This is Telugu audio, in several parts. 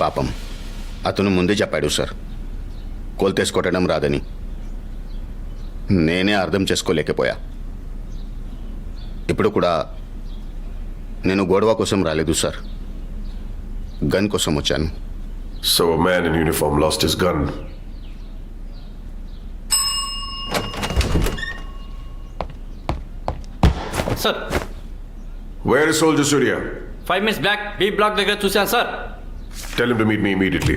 పాపం అతను ముందే చెప్పాడు సార్, కోల్తేసి కొట్టడం రాదని. నేనే అర్థం చేసుకోలేకపోయా. ఇప్పుడు కూడా నేను గొడవ కోసం రాలేదు సార్, గన్ కోసం వచ్చాను. So a man in uniform lost his gun. Sir, Where is Soldier Surya? 5 minutes back, B block దగ్గర చూశాను sir. Tell him to meet me immediately.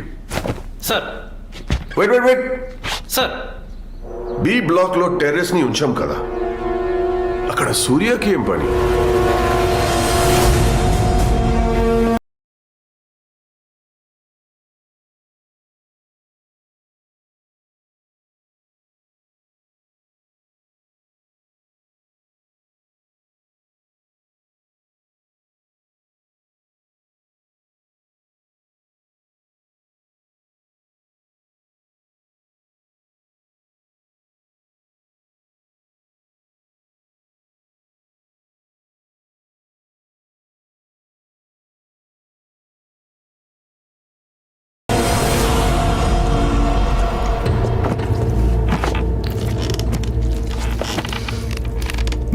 Sir, Wait. Sir, B block లో టెర్రస్ ని ఉంచాం కదా, అక్కడ సూర్యకి ఏం పని?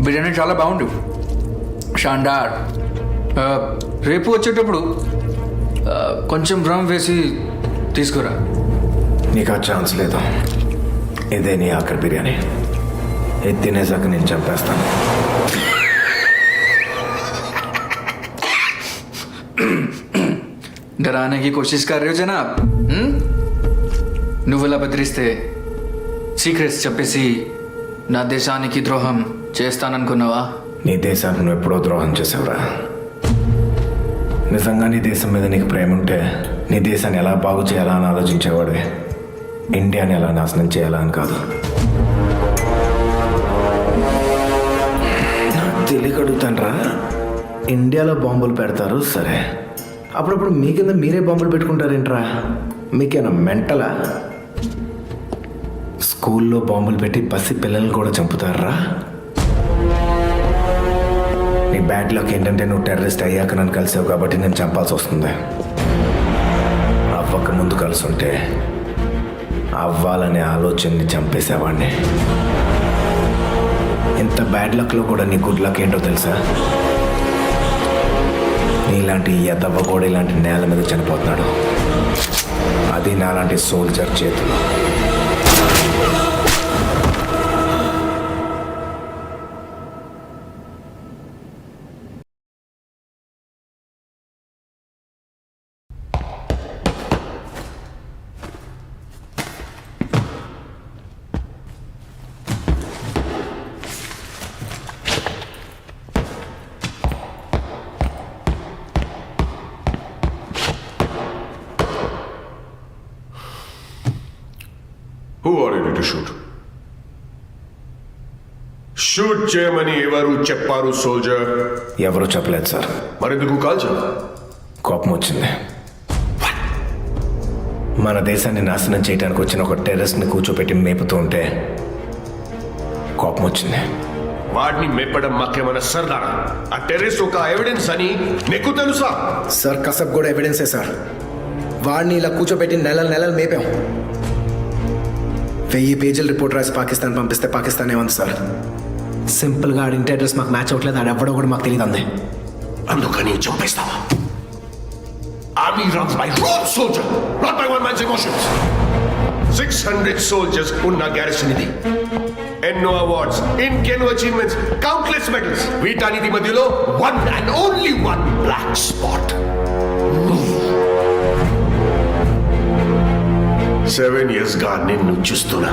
బిర్యానీ చాలా బాగుండు, షాండార్. రేపు వచ్చేటప్పుడు కొంచెం రమ్ వేసి తీసుకురా. నీకు ఆ ఛాన్స్ లేదు. ఇదే నీ ఆఖరి బిర్యానీ. ఇది తినేసాక నేను చంపేస్తాను. डराने की कोशिश कर रहे हो जनाब? నువ్వు ఇలా బెదిరిస్తే సీక్రెట్స్ చెప్పేసి నా దేశానికి ద్రోహం చేస్తాననుకున్నావా? నీ దేశానికి నువ్వు ఎప్పుడో ద్రోహం చేసావురా. నిజంగా నీ దేశం మీద నీకు ప్రేమ ఉంటే నీ దేశాన్ని ఎలా బాగు చేయాలా అని ఆలోచించేవాడే, ఇండియాని ఎలా నాశనం చేయాలా అని కాదు. నాకు తెలియక అడుగుతానరా, ఇండియాలో బాంబులు పెడతారు సరే, అప్పుడప్పుడు మీ కింద మీరే బాంబులు పెట్టుకుంటారేంట్రా? మీకేనా మెంటలా? స్కూల్లో బాంబులు పెట్టి పసి పిల్లల్ని కూడా చంపుతారా? నీ బ్యాడ్ లక్ ఏంటంటే నువ్వు టెర్రరిస్ట్ అయ్యాక నన్ను కలిసావు కాబట్టి నేను చంపాల్సి వస్తుంది. అవ్వక ముందు కలిసి ఉంటే అవ్వాలనే ఆలోచనని చంపేసేవాడిని. ఇంత బ్యాడ్ లక్లో కూడా నీ గుడ్ లక్ ఏంటో తెలుసా? నీలాంటి ఎదవ్వ కూడా ఇలాంటి నేల మీద చనిపోతున్నాడు, అది నాలాంటి సోల్జర్ చేతులు. Who ordered you to shoot? Shoot చేయమని ఎవరు చెప్పారు సోల్జర్? ఎవరూ చెప్పలేదు సార్. మరెందుకు కాల్చావు? కోపం వచ్చింది. మన దేశాన్ని నాశనం చేయడానికి వచ్చిన ఒక టెర్రరిస్ట్ని కూర్చోపెట్టి మేపుతూ ఉంటే కోపం వచ్చింది. వాడిని మేపడం మాకేమైనా సరదానా? ఆ టెర్రరిస్ట్ ఒక ఎవిడెన్స్ అని నీకు తెలుసా? సార్ కసబ్ కూడా ఎవిడెన్సే సార్. వాడిని ఇలా కూర్చోబెట్టి నెలలు మేపాం. 1000 పేజీల రిపోర్ట్ రాసి పాకిస్తాన్ పంపిస్తే పాకిస్తాన్ ఏమంది సార్? సింపుల్గా ఆడి ఇంటి అడ్రస్ మాకు మ్యాచ్ అవ్వట్లేదు, ఆడు ఎవ్వడో కూడా మాకు తెలియదు అంది. అందుకని చంపేస్తావా? Army runs by rules, soldier, not by one man's emotions. 600 soldiers ఉన్న garrison ఇది. ఎన్నో అవార్డ్స్, ఇంకెన్నో అచీవ్మెంట్స్, కౌంట్లెస్ మెడల్స్. వీటన్నిటి మధ్యలో one and only one black spot. 7 years గా నిన్ను చూస్తున్నా.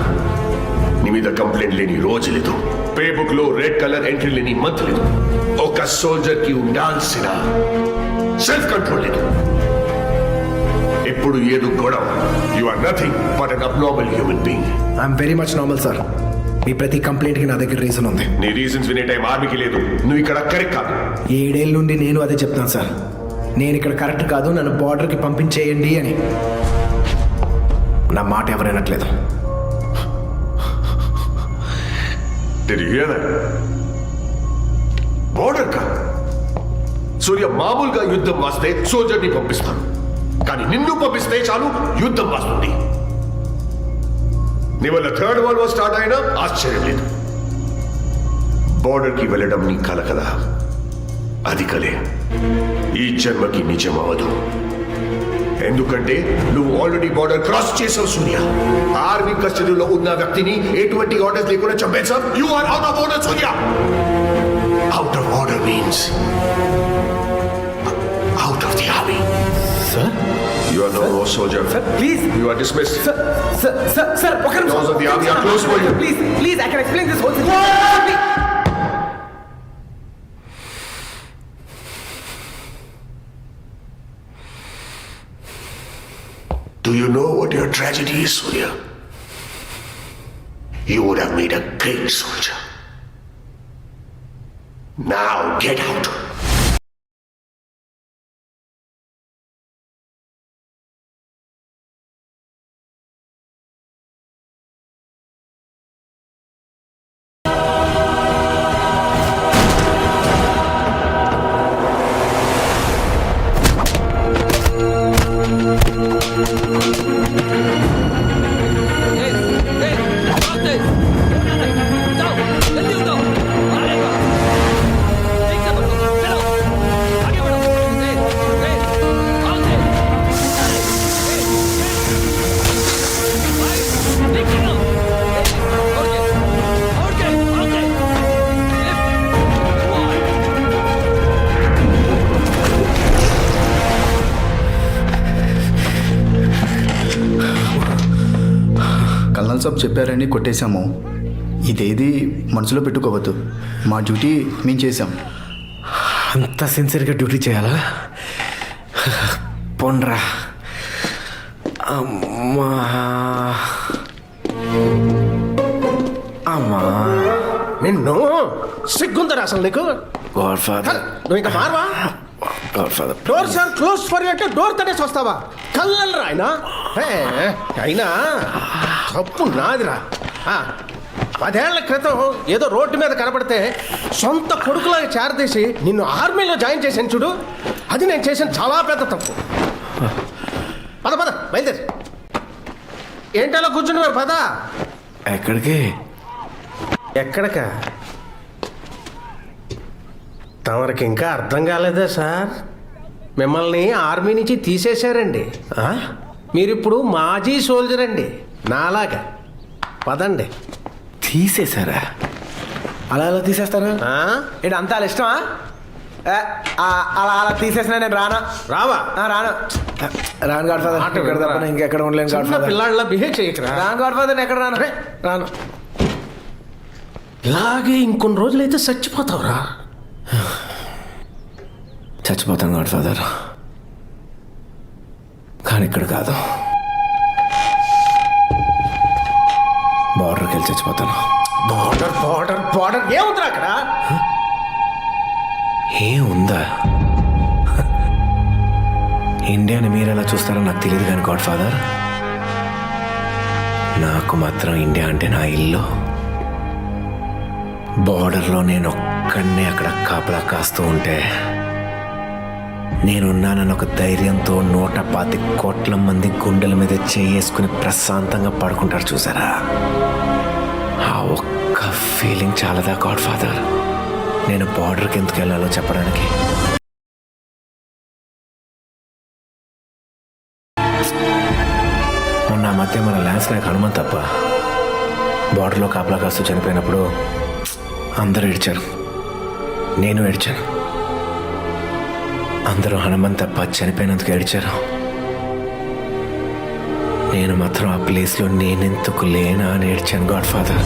నీ మీద కంప్లైంట్ లేని రోజు లేదు, పే బుక్ లో రెడ్ కలర్ ఎంట్రీ లేని మంత్ లేదు. ఒక సోల్జర్ కి ఉండాల్సిన సెల్ఫ్ కంట్రోల్ లేదు. ఇప్పుడు ఏదో గొడవ. You are nothing but an abnormal human being. I'm very much normal sir. మీ ప్రతి కంప్లైంట్కి నా దగ్గర రీజన్ ఉంది. నీ రీజన్స్ వినే టైం ఆర్మీకి లేదు. నువ్వు ఇక్కడ కరెక్ట్ కాదు. 7 ఏళ్ళ నుండి నేను అదే చెప్తాను సార్. నేను ఇక్కడ కరెక్ట్ కాదు, నన్ను బార్డర్కి పంపించేయండి అని. నా మాట ఎవరైనట్లేదు. బోర్డర్ కా సూర్య మామూలుగా యుద్ధం వస్తే సోల్జర్ని పంపిస్తాను. కానీ నిన్ను పంపిస్తే చాలు యుద్ధం వస్తుంది. నీ వల్ల థర్డ్ వరల్డ్ వార్ స్టార్ట్ అయినా ఆశ్చర్యం లేదు. బోర్డర్కి వెళ్ళడం నీ కల కదా, అది కలే ఈ జన్మకి నిజం అవ్వదు. ఎందుకంటే నువ్వు ఆల్రెడీ బోర్డర్ క్రాస్ చేసావు సూర్య. ఆర్మీ కస్టడీలో ఉన్న వ్యక్తిని ఎటువంటి ఆర్డర్స్ లేకుండా చంపేశావు. You are out of order Surya. Out of order means out of the army. Sir You are no more soldier. Sir, please. You are dismissed. Sir, ఒక నిమిషం. Doors of the army are closed for you. Please, I can explain this whole thing. Do you know what your tragedy is, Surya? You would have made a great soldier. Now get out. Colonel సాబ్ చెప్పారని కొట్టేశాము. ఇదేది మనసులో పెట్టుకోవద్దు. మా డ్యూటీ మేము చేసాం. అంత సిన్సియర్గా డ్యూటీ చేయాలా? పోన్రా. అమ్మా అమ్మా నిన్ను సిగ్గుందరా అసలు నీకు? గాడ్ ఫాదర్, నువ్వు ఇంకా మారవా? Godfather, door sir close for you అంటే డోర్ తనేసి వస్తావా? కళ్ళరా ఆయన. అయినా తప్పు నాదిరా. 10 ఏళ్ల క్రితం ఏదో రోడ్డు మీద కనపడితే సొంత కొడుకులాగా చేరదీసి నిన్ను ఆర్మీలో జాయిన్ చేశాను చూడు, అది నేను చేసిన చాలా పెద్ద తప్పు. పద పద బయలుదేరి. ఏంటలా కూర్చున్నారు? పద. ఎక్కడికి? ఎక్కడిక? తమరికి ఇంకా అర్థం కాలేదా సార్? మిమ్మల్ని ఆర్మీ నుంచి తీసేశారండి. మీరిప్పుడు మాజీ సోల్జర్ అండి, నాలాగా. పదండి. తీసేశారా? అలా అలా తీసేస్తారా? ఏంటి అంత అలా ఇష్టమా? అలా తీసేసినా నేను రానా? రావా? రాను గాడ్ ఫాదర్. ఇక్కడ తప్ప నేను ఇంకెక్కడ ఉండలేను గాడ్ చిన్న ఫాదర్. పిల్లాడిలా బిహేవ్ చేయకరా. రాను గాడ్ ఫాదర్, నేను ఎక్కడ రాను. ఇలాగే ఇంకొన్ని రోజులైతే చచ్చిపోతావురా. చచ్చిపోతాను గాడ్ ఫాదర్, కానీ ఇక్కడ కాదు. బార్డర్కి వెళ్ళి చచ్చిపోతాను. బార్డర్ ఏముందిరా అక్కడ? ఏముందా? ఇండియాని మీరు ఎలా చూస్తారో నాకు తెలియదు కానీ గాడ్ ఫాదర్, నాకు మాత్రం ఇండియా అంటే నా ఇల్లు. బార్డర్లో నేను ఒక్కడినే అక్కడ కాపలా కాస్తూ ఉంటే నేనున్నానన్న ఒక ధైర్యంతో 125 కోట్ల మంది గుండెల మీద చేసుకుని ప్రశాంతంగా పడుకుంటారు చూసారా? ఆ ఒక్క ఫీలింగ్ చాలదా గాడ్ ఫాదర్ నేను బార్డర్కి ఎందుకు వెళ్ళాలో చెప్పడానికి? మొన్న మధ్య మన ల్యాన్స్ నాయక్ హనుమంత్ తప్ప బార్డర్లో కాపలా కాస్తూ చనిపోయినప్పుడు అందరూ ఏడ్చారు, నేను ఏడ్చాను. అందరూ హనుమంత్ తప్ప చనిపోయినందుకు ఏడ్చారు. నేను మాత్రం ఆ ప్లేస్లో నేనెందుకు లేనా అని ఏడ్చాను గాడ్ ఫాదర్.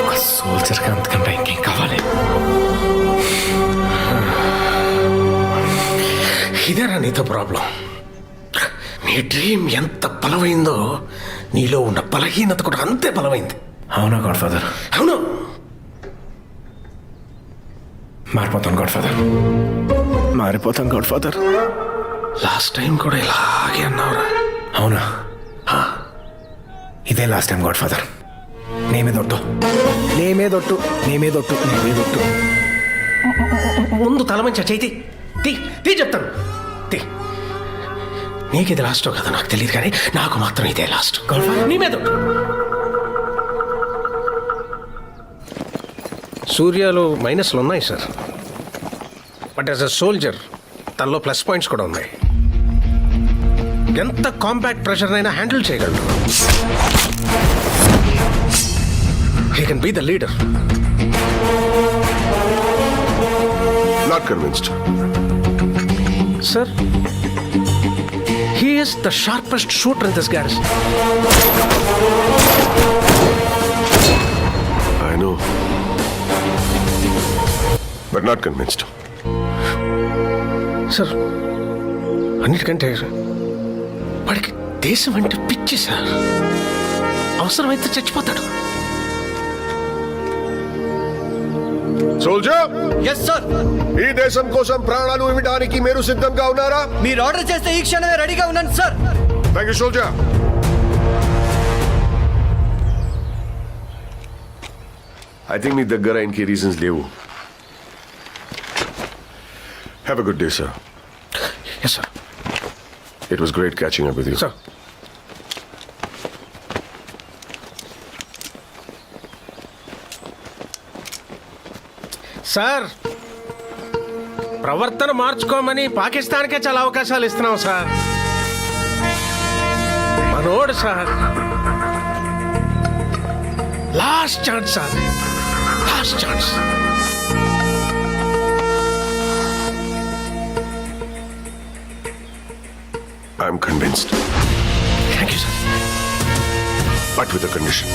ఒక సోల్జర్గా అంతకంటే ఇంకేం కావాలి? ఇదేనా నీతో ప్రాబ్లం? నీ డ్రీమ్ ఎంత బలమైందో నీలో ఉన్న బలహీనత కూడా అంతే బలమైంది. అవునా గాడ్ ఫాదర్? అవును. మారిపోతాను గాడ్ ఫాదర్, మారిపోతాను గాడ్ ఫాదర్. లాస్ట్ టైం కూడా ఇలాగే అన్నావురా. అవునా? ఇదే లాస్ట్ టైం గాడ్ ఫాదర్. నేమేదొట్టు నేమేదొట్టు నేమేదొట్టు నేమేదొట్టు. ముందు తల మంచి చేయి తీ చెప్తాను తీ. నీకు ఇది లాస్టో కదా నాకు తెలియదు, కానీ నాకు మాత్రం ఇదే లాస్ట్. నీ మీద ఒట్టు. సూర్యలో మైనస్లు ఉన్నాయి సార్, బట్ యాజ్ అ సోల్జర్ తనలో ప్లస్ పాయింట్స్ కూడా ఉన్నాయి. ఎంత కాంపాక్ట్ ప్రెషర్ అయినా హ్యాండిల్ చేయగలడు. He can be the leader. Not convinced. Sir, he is the sharpest shooter in this garrison. I know. But not convinced. Sir, అన్నిటికంటే వాడికి దేశం అంటే పిచ్చి సార్. అవసరమైతే చచ్చిపోతాడు. Soldier, yes sir. ఈ దేశం కోసం ప్రాణాలు ఇవ్వడానికి మీరు సిద్ధంగా ఉన్నారా? మీరు ఆర్డర్ చేస్తే ఈ క్షణమే రెడీగా ఉన్నాను sir. Thank you soldier. I think మీ దగ్గర ఇంకే రీజన్స్ లేవు. Have a good day sir. Yes sir. It was great catching up with you. Sir, sir ప్రవర్తన మార్చుకోమని పాకిస్తాన్కే చాలా అవకాశాలు ఇస్తున్నాం సార్. మనోడు sir, last chance sir, last chance. I'm convinced. Thank you sir. But with a condition.